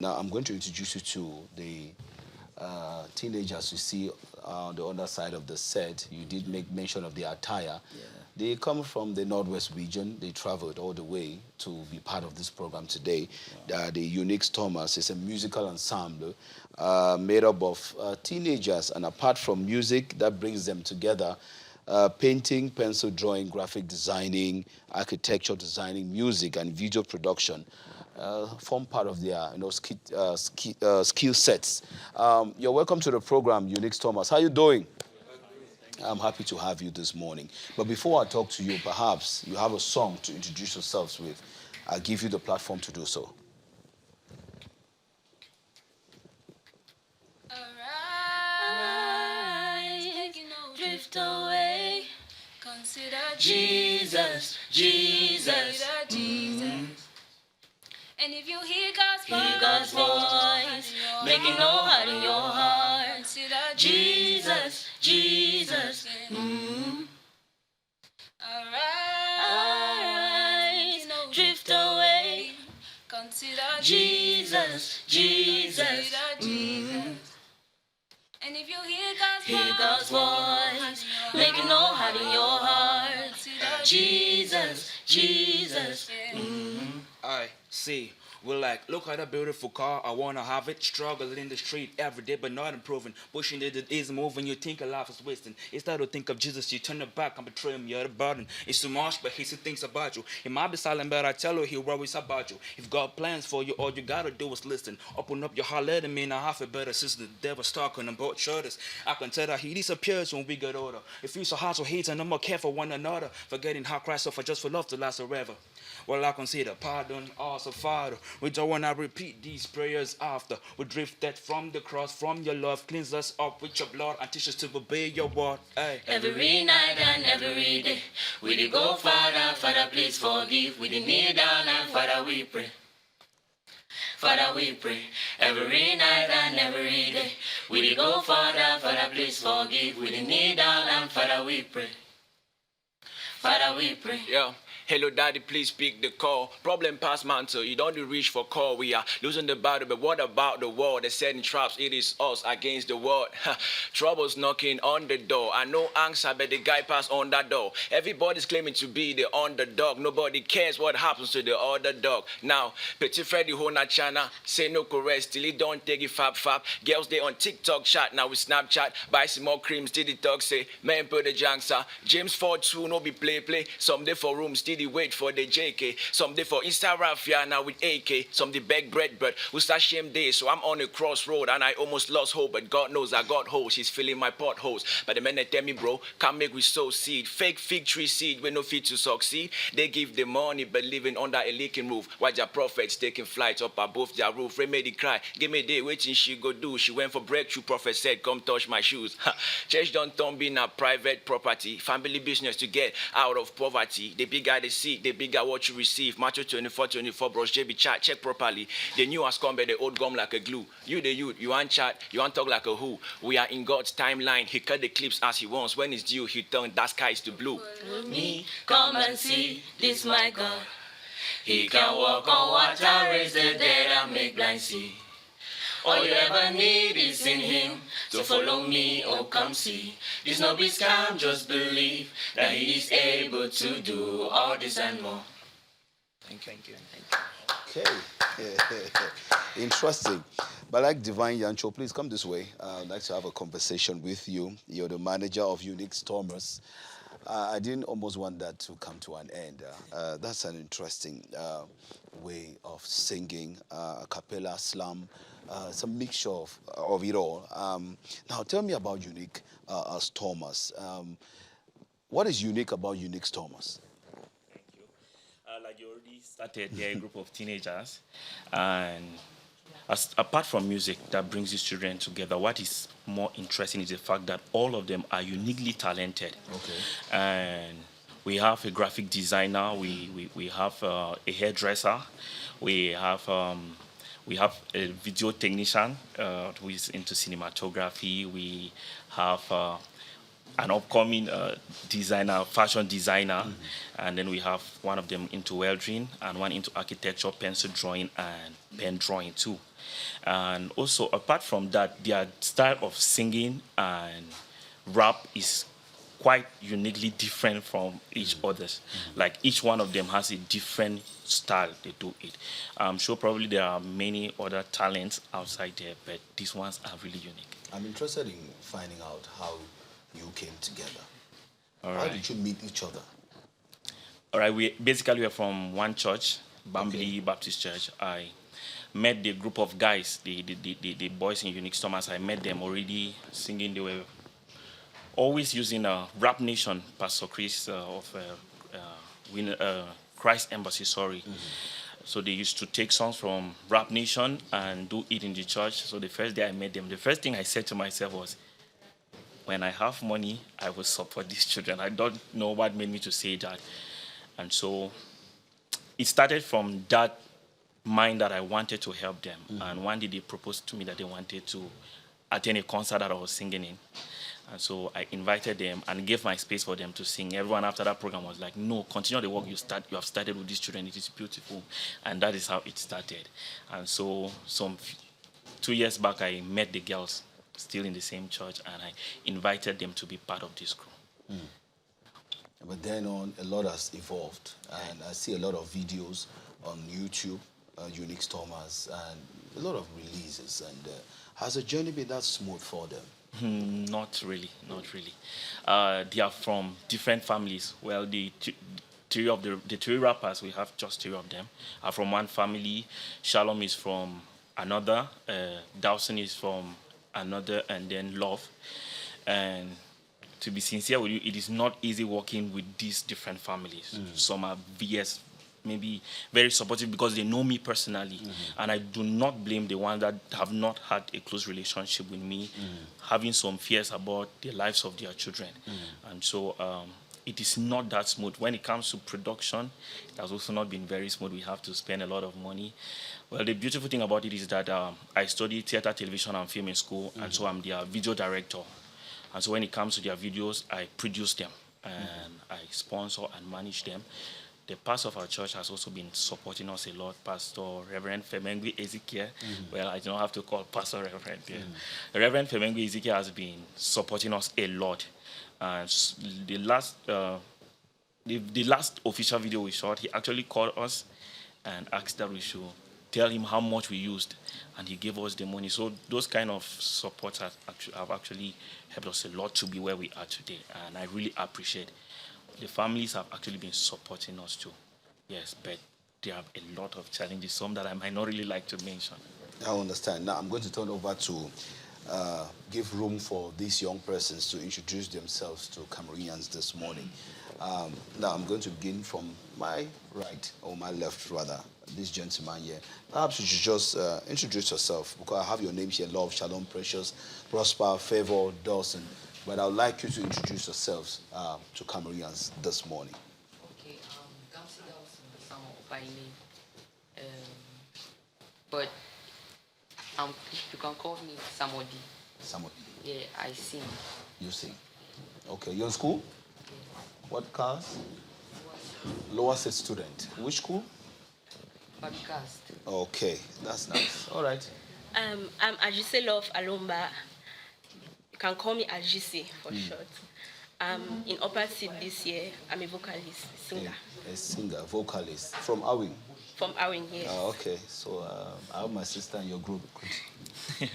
Now I'm going to introduce you to the teenagers you see on the other side of the set. You did make mention of the attire. Yeah. They come from the Northwest region. They traveled all the way to be part of this program today. The Unique Thomas is a musical ensemble made up of teenagers, and apart from music that brings them together, painting, pencil drawing, graphic designing, architecture designing, music, and video production form part of their skill sets. You're welcome to the program, Unique Thomas. How you doing? I'm happy to have you this morning. But before I talk to you, perhaps you have a song to introduce yourselves with. I'll give you the platform to do so. Alright, drift away. Consider Jesus, Jesus, Jesus. And if you hear God's voice, make it know heart in your heart. Consider Jesus, Jesus. Alright, drift away. Consider Jesus, Jesus, Jesus. And if you hear God's voice, make it know heart in your heart. Consider Jesus, Jesus. I see. We're like, look at that beautiful car, I wanna have it. Struggling in the street every day, but not improving. Pushing it is moving, you think a life is wasting. Instead to think of Jesus, you turn it back and betray him, you're the burden. It's too much, but he still thinks about you. He might be silent, but I tell you, he worries about you. If God plans for you, all you gotta do is listen. Open up your heart, let him in, I have a better sister. The devil's stalking on both shoulders. I can tell that he disappears when we get older. It feels so hard to hate and no more care for one another. Forgetting how Christ suffered just for love to last forever. Well, I consider pardon, also Father. We don't want to repeat these prayers after. We drifted from the cross, from your love. Cleanse us up with your blood and teach us to obey your word. Ay. Every night and every day, we did go, Father, Father, please forgive. We did kneel down and Father, we pray. Father, we pray. Every night and every day, we did go, Father, Father, please forgive. We did kneel down and Father, we pray. Father, we pray. Yeah. Hello, daddy, please pick the call. Problem past mantle, you don't do reach for call. We are losing the battle, but what about the world? They're setting traps, it is us against the world. Trouble's knocking on the door. I know answer, but the guy passed on that door. Everybody's claiming to be the underdog. Nobody cares what happens to the other dog. Now, Petit Freddy Hona China, say no correct, still he don't take it fab. Girls, they on TikTok chat, now with Snapchat. Buy some more cream, still the talk say, man, put the janksar. James Ford 2, no be play. Someday for room, still the wait for the JK. Someday for Instagram, now with AK. Some the beg bread, but we start shame day. So I'm on a crossroad and I almost lost hope. But God knows I got holes. He's filling my potholes. But the men they tell me, bro, can't make we sow seed. Fake fig tree seed, we no fit to succeed. They give the money, but living under a leaking roof. Why your prophets taking flight up above their roof? Remedy cry, give me a day, waiting she go do. She went for breakthrough, prophet said, come touch my shoes. Church don't turn being a private property. Family business to get out of poverty. The bigger the seed, the bigger what you receive. Matthew 24, bros, JB chat, check properly. The new has come, but the old gum like a glue. You the youth, you want chat, you want talk like a who. We are in God's timeline. He cut the clips as he wants. When it's due, he turn that sky is to blue. Me, come and see this my God. He can walk on water, raise the dead and make blind see. All you ever need is in him. So follow me, oh come see. This no be scam, just believe that he is able to do all this and more. Thank you. Okay. Interesting. But like Divine Yancho, please come this way. I'd like to have a conversation with you. You're the manager of Unique Thomas. I didn't almost want that to come to an end. That's an interesting way of singing, a cappella, slam, some mixture of it all. Now, tell me about Unique as Thomas. What is unique about Unique Thomas? Thank you. Like you already started, they're a group of teenagers, and apart from music that brings these children together, what is more interesting is the fact that all of them are uniquely talented. Okay. And we have a graphic designer, we have a hairdresser, we have a video technician who is into cinematography, we have an upcoming designer, fashion designer, and then we have one of them into welding and one into architecture, pencil drawing, and pen drawing too. And also, apart from that, their style of singing and rap is quite uniquely different from each others. Like each one of them has a different style they do it. I'm sure probably there are many other talents outside there, but these ones are really unique. I'm interested in finding out how you came together. All How right. did you meet each other? All right, we basically were from one church, Bambly Okay. Baptist Church. I met the group of guys, the boys in Unique Thomas. I met them already singing. They were always using Rap Nation, Pastor Chris of Christ Embassy, sorry. So they used to take songs from Rap Nation and do it in the church. So the first day I met them, the first thing I said to myself was, when I have money, I will support these children. I don't know what made me to say that. And so it started from that mind that I wanted to help them. And one day they proposed to me that they wanted to attend a concert that I was singing in. And so I invited them and gave my space for them to sing. Everyone after that program was like, no, continue the work you have started with these children. It is beautiful. And that is how it started. And so 2 years back, I met the girls still in the same church, and I invited them to be part of this crew. But then on, a lot has evolved, and I see a lot of videos on YouTube, Unique Thomas, and a lot of releases. And has the journey been that smooth for them? Not really, not really. They are from different families. Well, the three rappers, we have just three of them, are from one family. Shalom is from another. Dawson is from another, and then Love. And to be sincere with you, it is not easy working with these different families. Some are VS, maybe very supportive because they know me personally. And I do not blame the ones that have not had a close relationship with me, having some fears about the lives of their children. And so it is not that smooth. When it comes to production, it has also not been very smooth. We have to spend a lot of money. Well, the beautiful thing about it is that I studied theater, television, and film in school, and so I'm their video director. And so when it comes to their videos, I produce them, and I sponsor and manage them. The pastor of our church has also been supporting us a lot. Pastor Reverend Femengui Ezekiel. Well, I don't have to call Pastor Reverend. Yeah. Reverend Femengui Ezekiel has been supporting us a lot. The last official video we shot, he actually called us and asked that we should tell him how much we used, and he gave us the money. So those kind of supports have actually helped us a lot to be where we are today, and I really appreciate. The families have actually been supporting us too. Yes, but there are a lot of challenges, some that I might not really like to mention. I understand. Now I'm going to turn over to give room for these young persons to introduce themselves to Cameroonians this morning. Now I'm going to begin from my right, or my left rather, this gentleman here. Perhaps you should just introduce yourself, because I have your names here: Love, Shalom, Precious, Prosper, Favor, Dawson. But I would like you to introduce yourselves to Cameroonians this morning. Okay, Gamsi Dawson, someone by name. But you can call me Samodi. Somebody, Yeah, I sing. you sing. Okay, you're in school? What class? Lower state student. Which school? Podcast. Okay, that's nice. All right. I'm Ajise Love Alomba. You can call me Ajise for short. In Upper Seed this year. I'm a vocalist, singer A singer, vocalist from Awing. from Awin here. Okay, so I have my sister in your group. Good.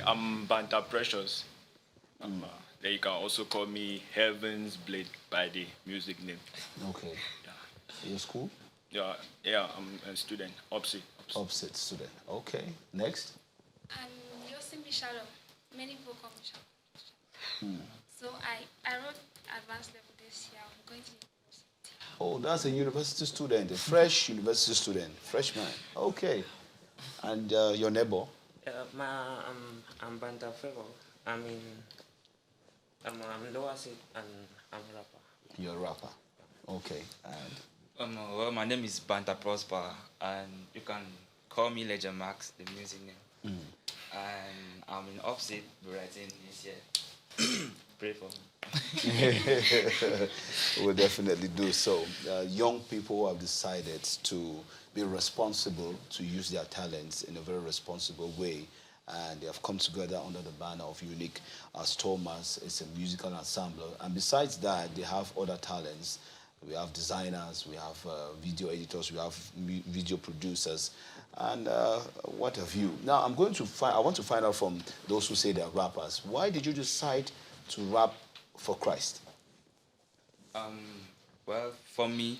I'm Banta Precious. Then you can also call me Heaven's Blade by the music name. Okay. Your school? Yeah, I'm a student, Opsi. Upset student. Okay. Next. I'm Yosimbi Shalom, many vocal Shalom. So I wrote advanced level this year. I'm going to university. Oh, that's a university student, a fresh university student, freshman. Okay. And your neighbor? I'm Banta Favor. I'm lower seat and I'm a rapper. You're a rapper. Okay. And Well, my name is Banta Prosper, and you can call me Legend Max, the music name. And I'm in Offset writing this year. Pray for me. We'll definitely do so. Young people have decided to be responsible, to use their talents in a very responsible way. And they have come together under the banner of Unique as Thomas. It's a musical ensemble. And besides that, they have other talents. We have designers, we have video editors, we have video producers, and what have you. Now, I want to find out from those who say they're rappers. Why did you decide to rap for Christ? Well, for me,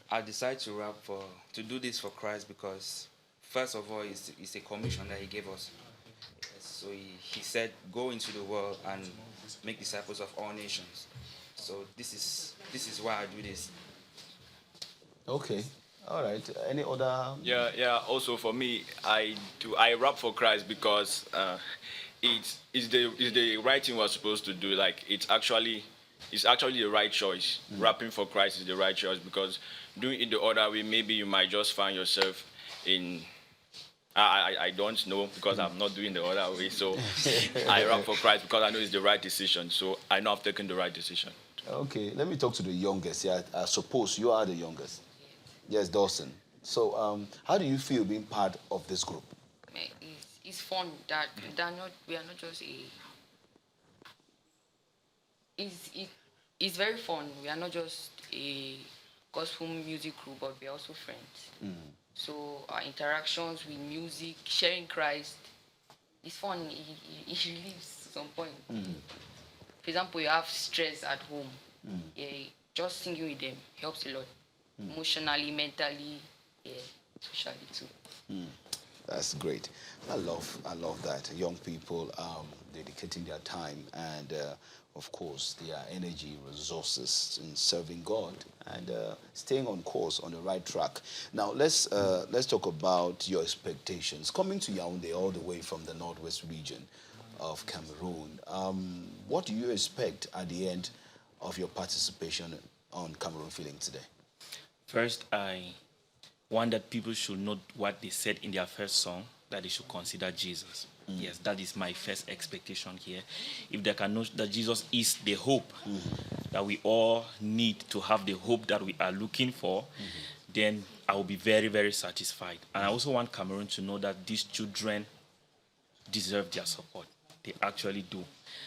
I decided to do this for Christ because, first of all, it's a commission that He gave us. So he said, go into the world and make disciples of all nations. So this is why I do this. Okay. All right. Any other? Yeah. Also for me, I rap for Christ because it's the right thing we're supposed to do. Like it's actually the right choice. Rapping for Christ is the right choice because doing it the other way, maybe you might just find yourself in. I don't know because I'm not doing the other way. So I rap for Christ because I know it's the right decision. So I know I've taken the right decision. Okay. Let me talk to the youngest. Yeah. I suppose you are the youngest. Yes, Dawson. So how do you feel being part of this group? It's fun that we are not just a. It's very fun. We are not just a gospel music group, but we are also friends. So our interactions with music, sharing Christ, it's fun. It relieves at some point. For example, you have stress at home. Yeah, just singing with them helps a lot. Emotionally, mentally, yeah, socially too. That's great. I love that. Young people dedicating their time and, of course, their energy, resources in serving God and staying on course, on the right track. Now, let's talk about your expectations. Coming to Yaoundé all the way from the northwest region of Cameroon, what do you expect at the end of your participation on Cameroon Feeling today? First, I want that people should know what they said in their first song, that they should consider Jesus. Yes, that is my first expectation here. If they can know that Jesus is the hope that we all need to have, the hope that we are looking for, then I will be very, very satisfied. And I also want Cameroon to know that these children deserve their support. They actually do.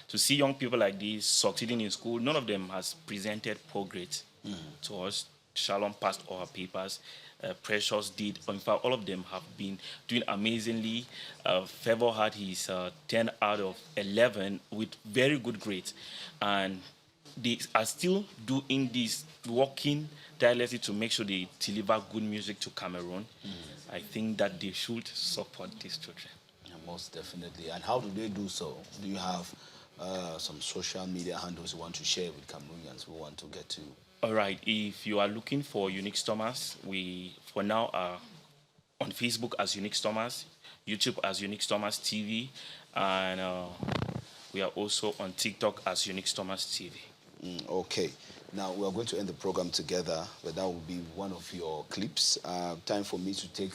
To see young people like this succeeding in school, none of them has presented progress to us. Shalom passed all her papers. Precious did. In fact, all of them have been doing amazingly. Favor had his 10 out of 11 with very good grades. And they are still doing this, working tirelessly to make sure they deliver good music to Cameroon. I think that they should support these children. Yeah, most definitely. And how do they do so? Do you have some social media handles you want to share with Cameroonians who want to get to? All right. If you are looking for Unique Thomas, we for now are on Facebook as Unique Thomas, YouTube as Unique Thomas TV, and we are also on TikTok as Unique Thomas TV. Okay. Now, we are going to end the program together, but that will be one of your clips. Time for me to take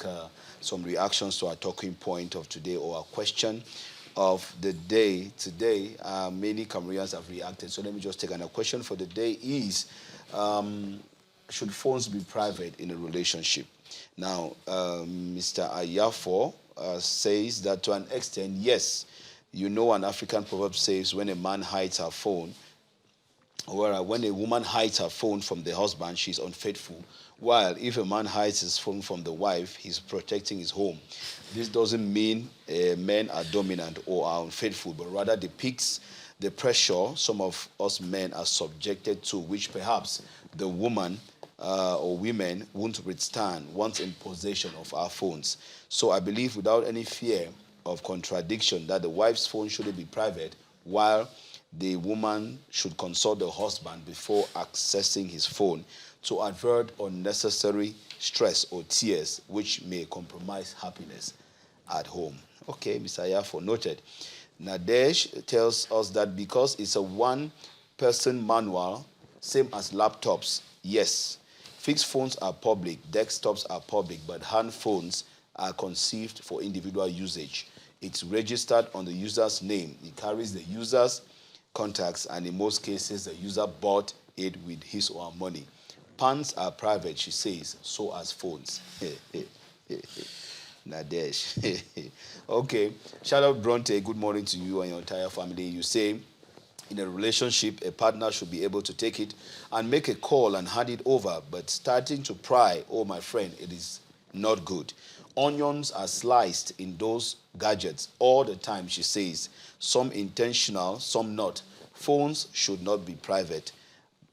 some reactions to our talking point of today or our question of the day. Today, many Cameroonians have reacted, so let me just take another question for the day is, should phones be private in a relationship? Now, Mr. Ayafo says that to an extent, yes. You know, an African proverb says when a man hides her phone, or when a woman hides her phone from the husband, she's unfaithful. While if a man hides his phone from the wife, he's protecting his home. This doesn't mean men are dominant or are unfaithful, but rather depicts the pressure some of us men are subjected to, which perhaps the woman or women won't withstand once in possession of our phones. So I believe without any fear of contradiction that the wife's phone shouldn't be private, while the woman should consult the husband before accessing his phone to avert unnecessary stress or tears which may compromise happiness at home. Okay, Mr. Ayafo, noted. Nadesh tells us that because it's a one-person manual, same as laptops, yes, fixed phones are public, desktops are public, but hand phones are conceived for individual usage. It's registered on the user's name. It carries the user's contacts, and in most cases, the user bought it with his or her money. Pants are private, she says, so as phones. Nadesh. Okay. Charlotte Bronte, good morning to you and your entire family. You say, in a relationship, a partner should be able to take it and make a call and hand it over, but starting to pry, oh my friend, it is not good. Onions are sliced in those gadgets all the time, she says. Some intentional, some not. Phones should not be private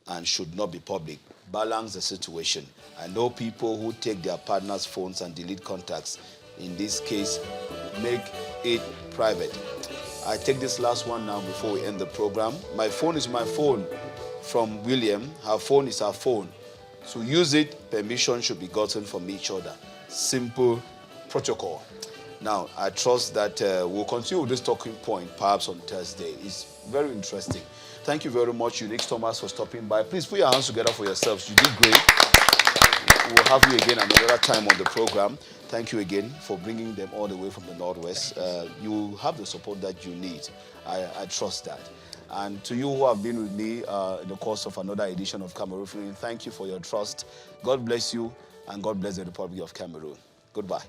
and should not be public. Balance the situation. I know people who take their partner's phones and delete contacts. In this case, make it private. I take this last one now before we end the program. My phone is my phone, from William. Her phone is her phone. So use it. Permission should be gotten from each other. Simple protocol. Now, I trust that we'll continue with this talking point perhaps on Thursday. It's very interesting. Thank you very much, Unique Thomas, for stopping by. Please put your hands together for yourselves. You did great. We'll have you again another time on the program. Thank you again for bringing them all the way from the Northwest. You have the support that you need. I trust that. And to you who have been with me in the course of another edition of Cameroon, thank you for your trust. God bless you, and God bless the Republic of Cameroon. Goodbye.